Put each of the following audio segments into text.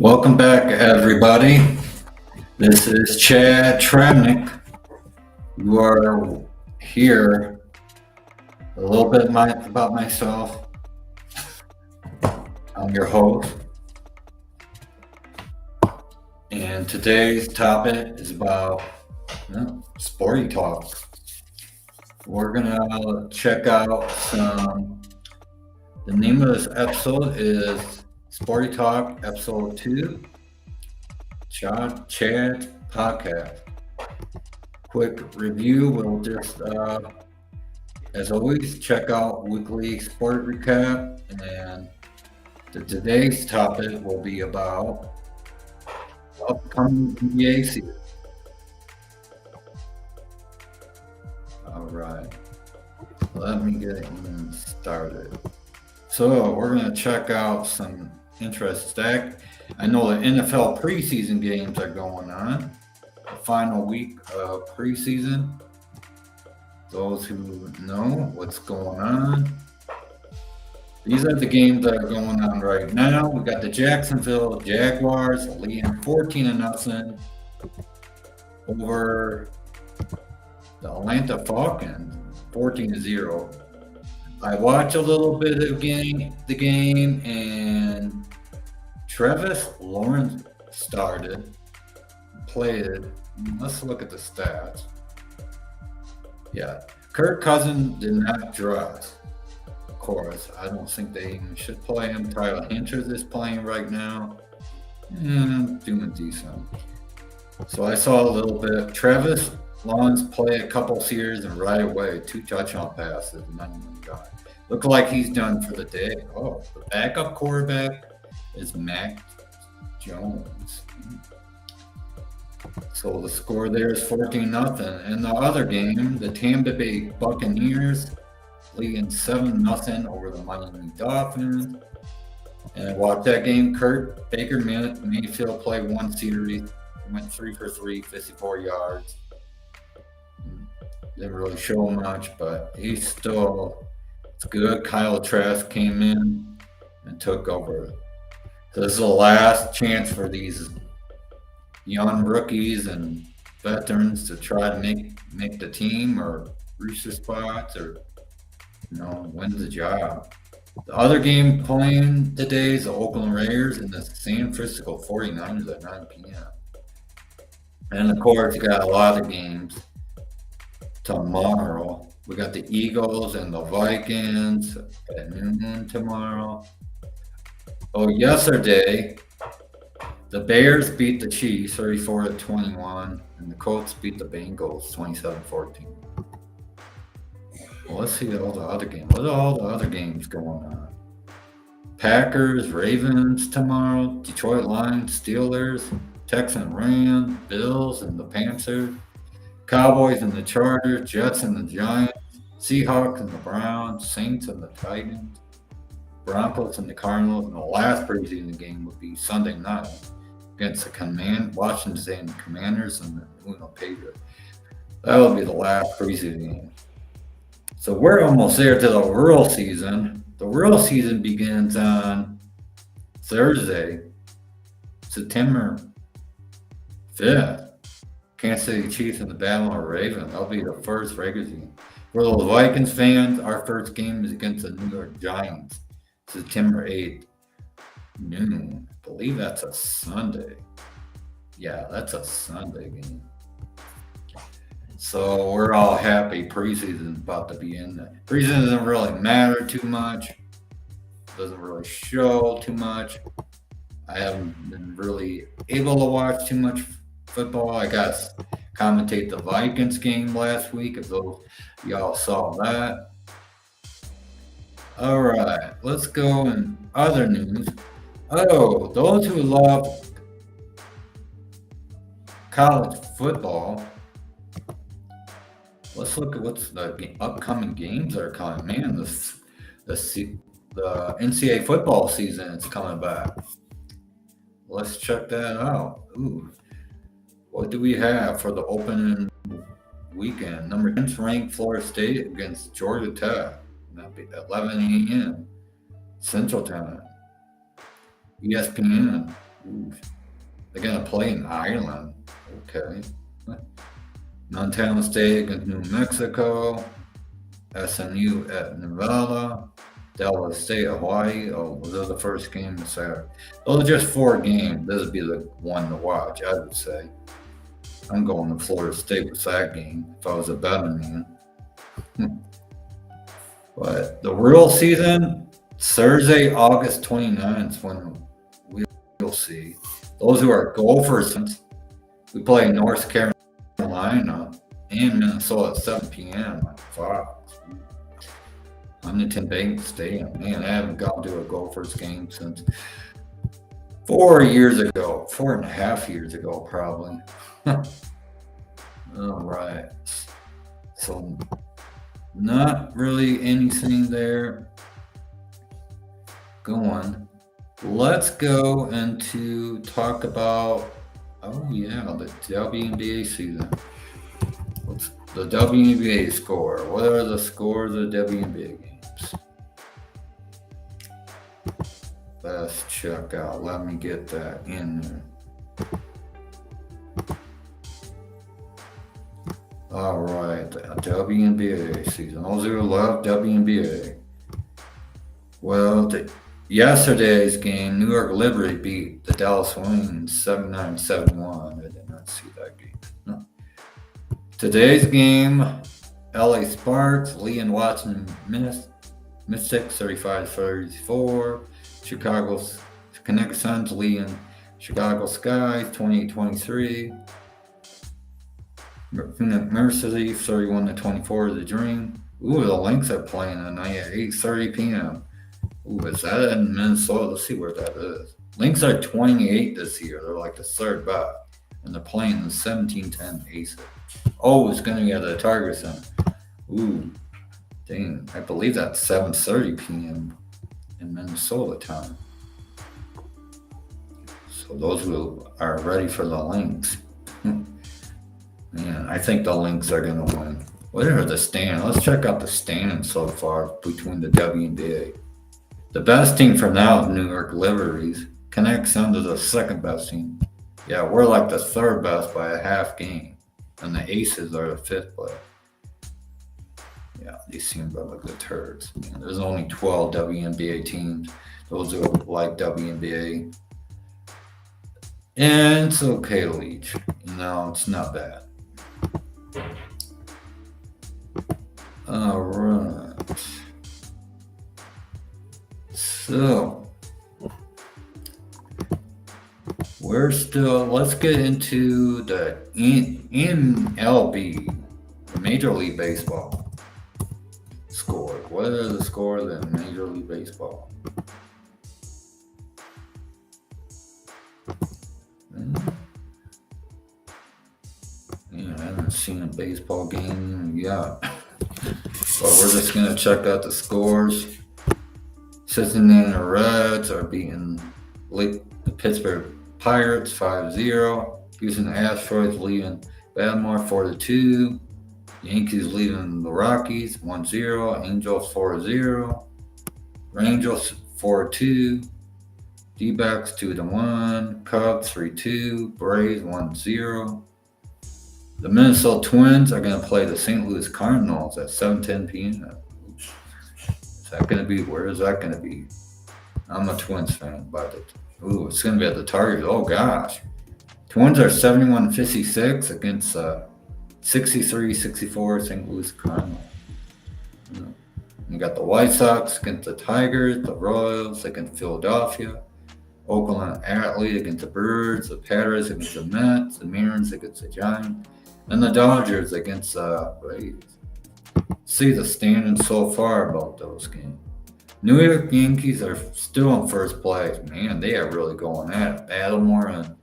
Welcome back, everybody. This is Chad Travnik. You are here. A little bit about myself. I'm your host. And today's topic is about Sporty Talk. We're going to check out the name of this episode is Sporty Talk Episode 2, Chad Podcast. Quick review, we'll just, as always, check out weekly sport recap, and today's topic will be about upcoming NBA season. All right, let me get started. So we're going to check out some interesting. I know the NFL preseason games are going on. The final week of preseason. Those who know what's going on. These are the games that are going on right now. We got the Jacksonville Jaguars leading 14-0 over the Atlanta Falcons, 14-0. I watched a little bit of the game, and Travis Lawrence played. Let's look at the stats. Yeah, Kirk Cousins did not dress. Of course, I don't think they even should play him. Tyler Hinchers is playing right now, and doing decent. So I saw a little bit. Travis Lawrence play a couple series and right away 2 touchdown passes. Look like he's done for the day. Oh, the backup quarterback is Mac Jones. So the score there is 14-0. In the other game, the Tampa Bay Buccaneers leading 7-0 over the Miami Dolphins. And I watched that game. Baker Mayfield played one series, went 3 for 3, 54 yards. Didn't really show much, but he's still good. Kyle Trask came in and took over. So this is the last chance for these young rookies and veterans to try to make the team or reach the spots or win the job. The other game playing today is the Oakland Raiders and the San Francisco 49ers at 9 p.m. And of course, you got a lot of games tomorrow. We got the Eagles and the Vikings at noon tomorrow. Oh, yesterday, the Bears beat the Chiefs 34-21, and the Colts beat the Bengals 27-14. Well, let's see all the other games. What are all the other games going on? Packers, Ravens tomorrow, Detroit Lions, Steelers, Texans, Rams, Bills, and the Panthers. Cowboys and the Chargers, Jets and the Giants, Seahawks and the Browns, Saints and the Titans, Broncos and the Cardinals, and the last preseason game would be Sunday night against the Washington and the Commanders and the New England Patriots. That will be the last preseason game. So we're almost there to the real season. The real season begins on Thursday, September 5th. Kansas City Chiefs and the Baltimore Ravens. That'll be the first regular game. For the Vikings fans, our first game is against the New York Giants, September 8th, noon. I believe that's a Sunday. Yeah, that's a Sunday game. So we're all happy preseason's about to be in there. Preseason doesn't really matter too much. Doesn't really show too much. I haven't been really able to watch too much football. I got to commentate the Vikings game last week, if those y'all saw that. All right, let's go in other news. Oh, those who love college football, let's look at what's the upcoming games that are coming. Man, the NCAA football season is coming back. Let's check that out. Ooh. What do we have for the opening weekend? Number 10 ranked Florida State against Georgia Tech. That'll be 11 a.m. Central Time. ESPN. Ooh. They're going to play in Ireland. Okay. Montana State against New Mexico. SMU at Nevada. Dallas State, Hawaii. Oh, those are the first game of Saturday. Those are just 4 games. This would be the one to watch, I would say. I'm going to Florida State with that game if I was a betting man. But the real season, Thursday, August 29th, when we'll see. Those who are Gophers, we play North Carolina and Minnesota at 7 p.m. on Fox. Huntington Bank Stadium. Man, I haven't gone to a Gophers game since 4 years ago, 4.5 years ago, probably. All right. So, not really anything there going. Let's go into talk about, oh yeah, the WNBA season. What's the WNBA score? What are the scores of WNBA games? Let's check out. Let me get that in there. All right, the WNBA season. Those who love WNBA. Well, yesterday's game, New York Liberty beat the Dallas Wings 79-71. I did not see that game. No. Today's game, LA Sparks, Leon Watson Mystics 35-34. Chicago's Connecticut Suns leading Chicago Skies 28-23. Mercy 31-24 the Dream. Ooh, the Lynx are playing tonight at 8:30 p.m. Ooh, is that in Minnesota? Let's see where that is. Lynx are 28 this year. They're like the third best. And they're playing the 17-10 Aces. Oh, it's going to be at the Target Center. Ooh, dang. I believe that's 7:30 p.m. in Minnesota time. So those who are ready for the Lynx. Man, I think the Lynx are going to win. What are the standings? Let's check out the standings so far between the WNBA. The best team for now is New York Liberties. Connect Suns is the second best team. Yeah, we're like the third best by a half game. And the Aces are the fifth best. Yeah, these seem like the turds. Man, there's only 12 WNBA teams. Those who like WNBA. And it's okay, Leach. No, it's not bad. All right. So, let's get into the MLB, the Major League Baseball score. What are the scores in Major League Baseball? Yeah, I haven't seen a baseball game yet. But we're just going to check out the scores. Cincinnati Reds are beating the Pittsburgh Pirates 5-0. Houston Astros leading Baltimore 4-2. Yankees leading the Rockies 1-0. Angels 4-0. Rangers 4-2. D-backs 2-1. Cubs 3-2. Braves 1-0. The Minnesota Twins are going to play the St. Louis Cardinals at 7:10 p.m. Where is that going to be? I'm a Twins fan, but it's going to be at the Target. Oh, gosh. Twins are 71-56 against 63-64 St. Louis Cardinals. You got the White Sox against the Tigers, the Royals against Philadelphia, Oakland Athlete against the Birds, the Padres against the Mets, the Mariners against the Giants, and the Dodgers against the Rays. See the standings so far about those games. New York Yankees are still in first place. Man, they are really going at it. Baltimore and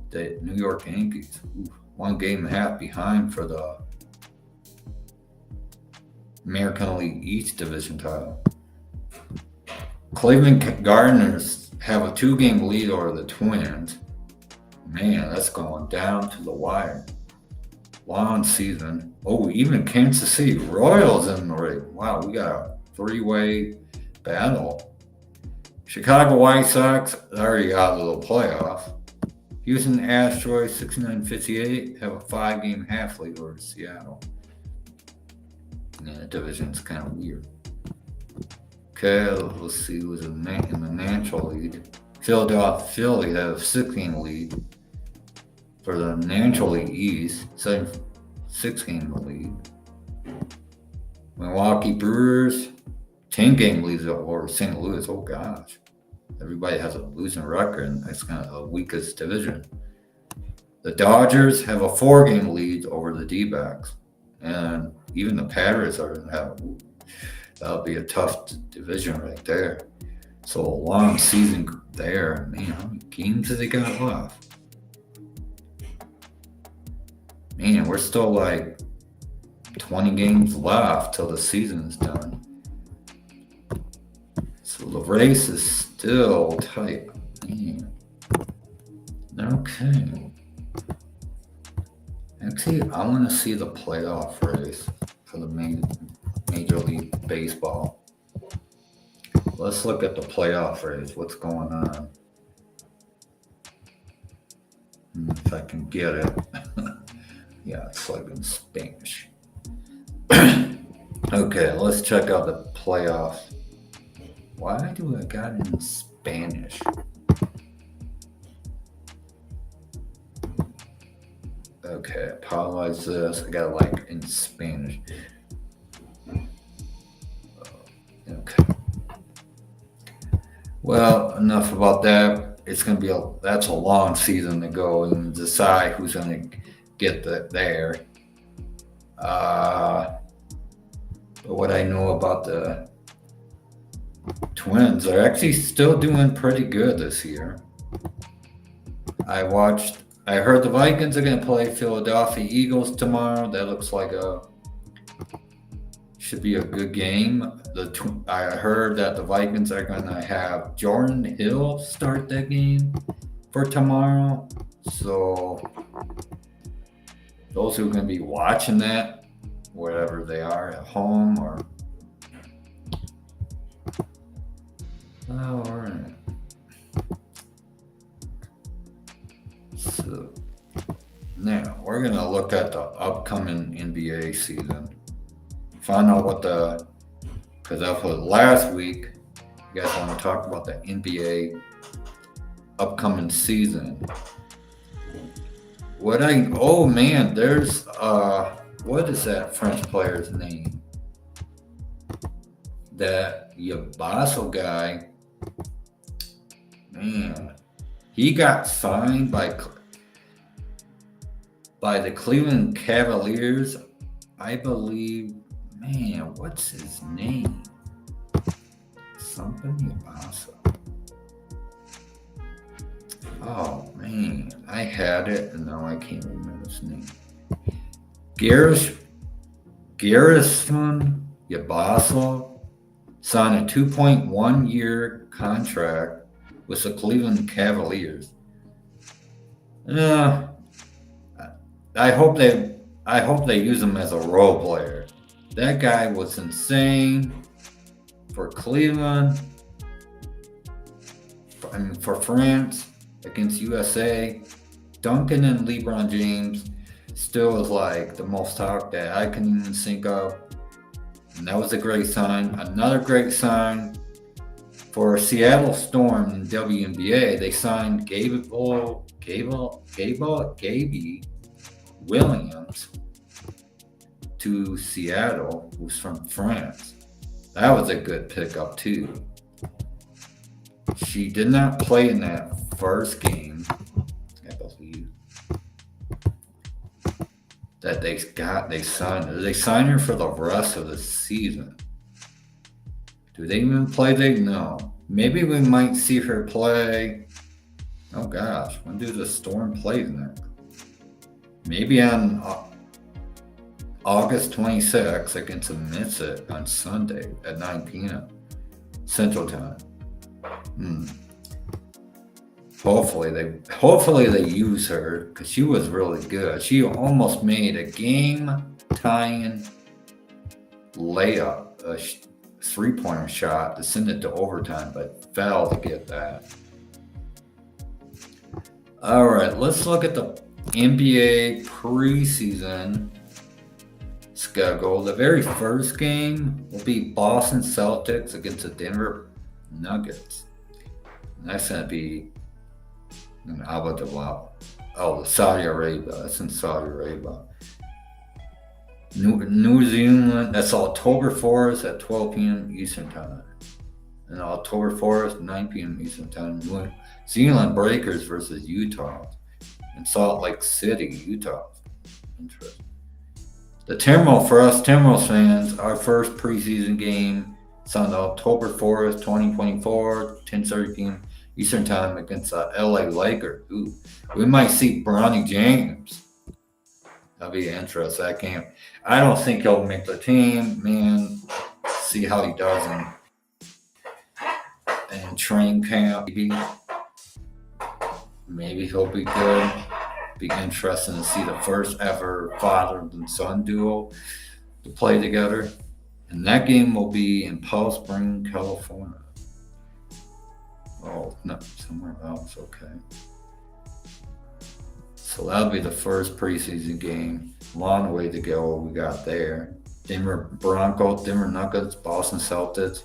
the New York Yankees. 1.5 games behind for the American League East Division title. Cleveland Guardians have a 2-game lead over the Twins. Man, that's going down to the wire. Long season. Oh, even Kansas City Royals in the race. Wow, we got a 3-way battle. Chicago White Sox already out of the playoffs. Houston Astros 69-58 have a 5-game half lead over Seattle. Yeah, the division's kind of weird. Okay, let's see who's in the National League. Philadelphia Phillies have a 6-game lead for the National League East. 6-game lead. Milwaukee Brewers 10-game leads over St. Louis. Oh gosh. Everybody has a losing record, and that's kind of the weakest division. The Dodgers have a 4-game lead over the D-backs. And even the Padres are in that. That'll be a tough division right there. So a long season there. Man, how many games have they got left? Man, we're still like 20 games left till the season is done. So the race is still tight. Man. Okay. Actually, I want to see the playoff race for the Major League Baseball. Let's look at the playoff race. What's going on? If I can get it. Yeah, it's like in Spanish. Okay, let's check out the playoffs. Why do I got it in Spanish? Okay, apologize this. I got it like in Spanish. Okay. Well, enough about that. It's gonna be that's a long season to go and decide who's gonna get there. But what I know about the Twins, they're actually still doing pretty good this year. I heard the Vikings are going to play Philadelphia Eagles tomorrow. That looks like should be a good game. I heard that the Vikings are going to have Jordan Hill start that game for tomorrow. So those who are going to be watching that, wherever they are, at home or all right. So now we're going to look at the upcoming NBA season. Find out because that was last week. You guys want to talk about the NBA upcoming season. There's what is that French player's name? That Yabaso guy, man, he got signed by the Cleveland Cavaliers, I believe. Man, what's his name? Something Yabaso. Oh man, I had it and now I can't remember his name. Garrison Yabaso signed a 2.1-year contract with the Cleveland Cavaliers. I hope they use him as a role player. That guy was insane for Cleveland. For France against USA. Duncan and LeBron James still is like the most talk that I can even think of. And that was a great sign. Another great sign for Seattle Storm in WNBA. They signed Gaby Williams to Seattle, who's from France. That was a good pickup too. She did not play in that first game, I believe. That they signed her. They signed her for the rest of the season. Do they even play? No. Maybe we might see her play. Oh gosh, when do the Storm play next? Maybe on August 26th against the Midset on Sunday at 9 p.m. Central Time. Hopefully they use her because she was really good. She almost made a game-tying layup, 3-pointer shot to send it to overtime, but failed to get that. All right, let's look at the NBA preseason schedule. The very first game will be Boston Celtics against the Denver Nuggets. And that's going to be in Abu Dhabi. Oh, Saudi Arabia. That's in Saudi Arabia. New Zealand, that's October 4th at 12 p.m. Eastern Time. And October 4th, 9 p.m. Eastern Time. New Zealand Breakers versus Utah in Salt Lake City, Utah. Interesting. The Timberwolves, for us Timberwolves fans, our first preseason game is on October 4th, 2024, 10:30 p.m. Eastern Time against the LA Lakers. Ooh, we might see Bronny James. That'll be interesting. I don't think he'll make the team, man. See how he does in train camp. Maybe he'll be good. Be interesting to see the first ever father and son duo to play together. And that game will be in Palm Springs, California. Oh, no, somewhere else. Okay. So that'll be the first preseason game. Long way to go. We got there. Denver Broncos, Denver Nuggets, Boston Celtics,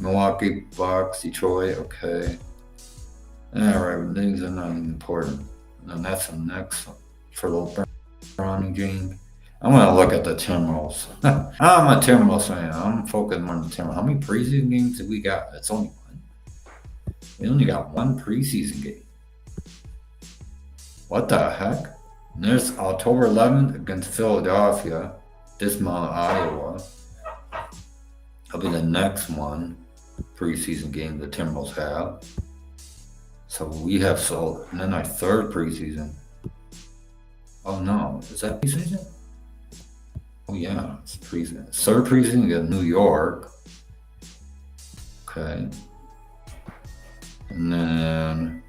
Milwaukee Bucks, Detroit. Okay. All right, these are not important. And that's the next one for the Bronny James. I'm going to look at the Timberwolves. I'm a Timberwolves fan. I'm focusing on the Timberwolves. How many preseason games did we got? It's only one. We only got one preseason game. What the heck? And there's October 11th against Philadelphia, Dismount, Iowa. That'll be the next one preseason game the Timberwolves have. So we have and then our third preseason. Oh no, is that preseason? Oh yeah, it's preseason. Third preseason against New York. Okay. And then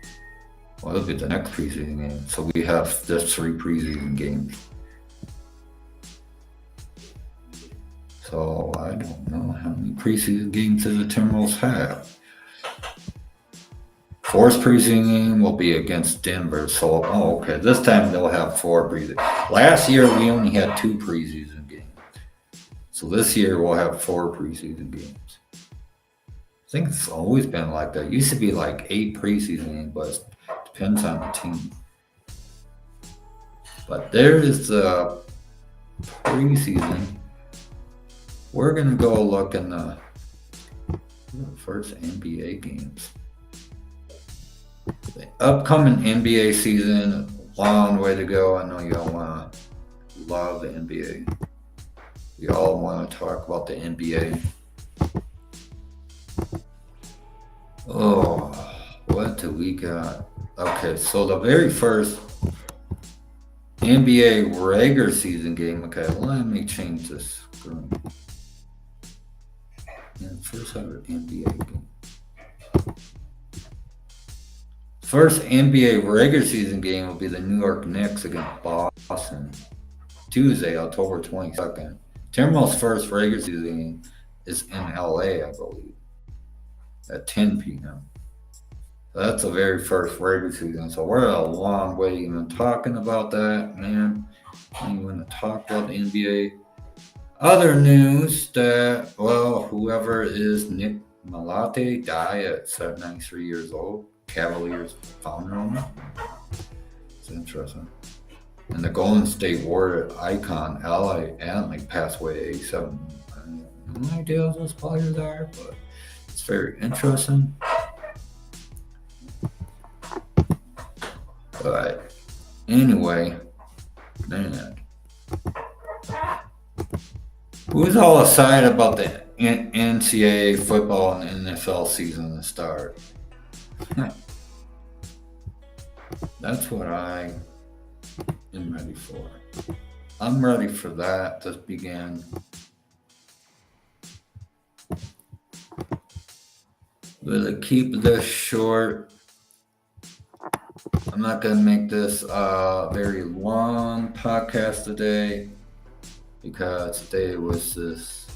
it'll be the next preseason game. So we have just 3 preseason games. So I don't know how many preseason games does the Timberwolves have. Fourth preseason game will be against Denver. So, okay. This time they'll have 4 preseason. Last year we only had 2 preseason games. So this year we'll have 4 preseason games. I think it's always been like that. It used to be like 8 preseason games, but it depends on the team. But there is the preseason. We're going to go look in the first NBA games. The upcoming NBA season, long way to go. I know y'all want to love the NBA. We all want to talk about the NBA. Oh, what do we got? Okay, so the very first NBA regular season game. Okay, let me change this screen. Yeah, first ever NBA game. First NBA regular season game will be the New York Knicks against Boston, Tuesday, October 22nd. Timberwolves' first regular season game is in LA, I believe, at 10 p.m. So that's the very first regular season. So we're a long way even talking about that, man. I don't even want to talk about the NBA. Other news that, well, whoever is Nick Malate died at 93 years old. Cavaliers founder owner. It's interesting. And the Golden State Warrior icon, Allen, passed away at 87. I have no idea who those players are, but it's very interesting. But anyway, man. Who's all excited about the NCAA football and NFL season to start? That's what I am ready for. I'm ready for that to begin. We'll keep this short. I'm not going to make this a very long podcast today because today was this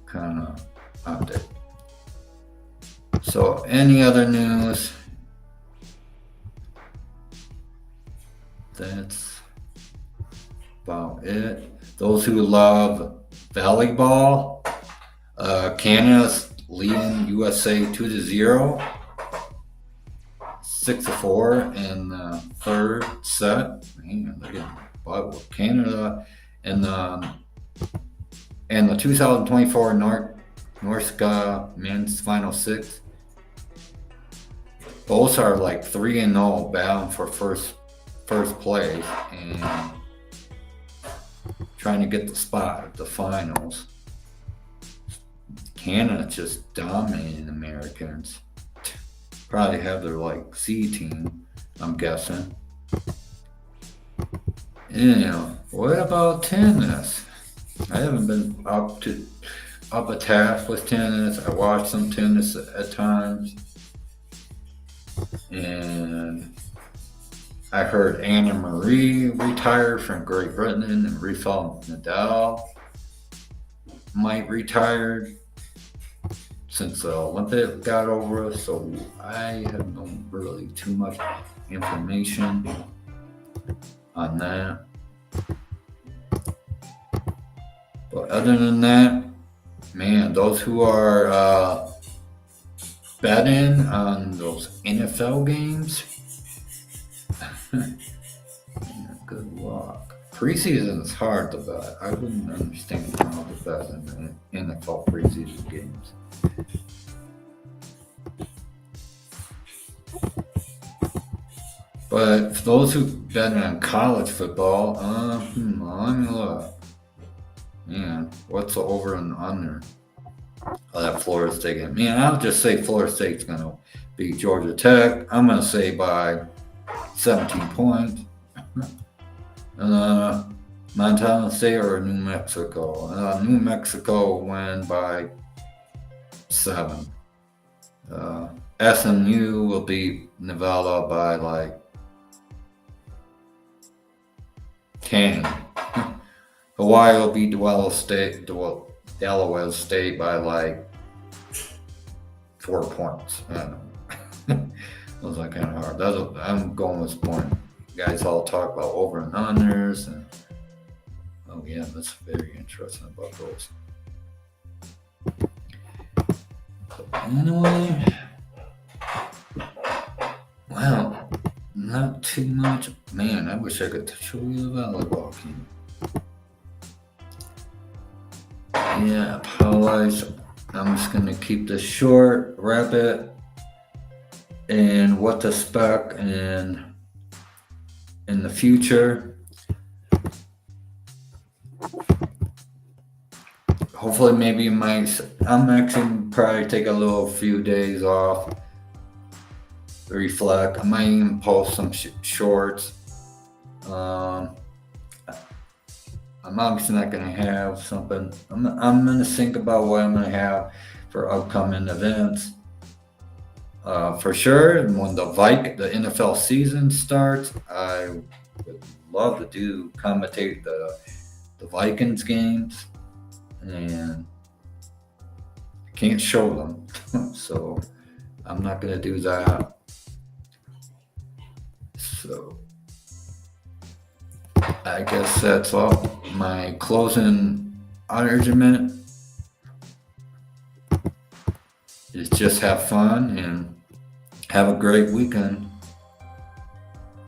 kind of update. So, any other news? That's about it. Those who love volleyball, Canada's leading USA 2-0, 6-4 in the third set. Man, look at Canada in the 2024 Norska men's final six. Both are like 3-0, bound for first place and trying to get the spot at the finals. Canada just dominating Americans. Probably have their like C team, I'm guessing. What about tennis? I haven't been up a task with tennis. I watch some tennis at times, and I heard Anna Marie retired from Great Britain, and Rafael Nadal might retire since the Olympics got over. So I have no really too much information on that. But other than that, man, those who are betting on those NFL games, good luck. Preseason is hard to bet. I wouldn't understand how to bet in the NFL preseason games. But for those who bet on college football, let me look. Man, what's the over and under? Oh, that Florida State game. Man, I'll just say Florida State's going to beat Georgia Tech. I'm going to say by 17 points. Montana State or New Mexico? New Mexico win by 7. SMU will beat Nevada by like 10. Hawaii will beat Delaware State by like 4 points. I don't know. Those are kind of hard. I'm going with point. You guys all talk about over and unders, and oh yeah, that's very interesting about those. So anyway, well, not too much. Man, I wish I could show you the volleyball game. Yeah, apologize. I'm just gonna keep this short, wrap it, and what to expect in the future. Hopefully, maybe I'm actually probably take a few days off, reflect. I might even post some shorts. I'm obviously not going to have something. I'm going to think about what I'm going to have for upcoming events. For sure, when the NFL season starts, I would love to commentate the Vikings games, and I can't show them, so I'm not going to do that. So I guess that's all. My closing argument is just have fun and have a great weekend.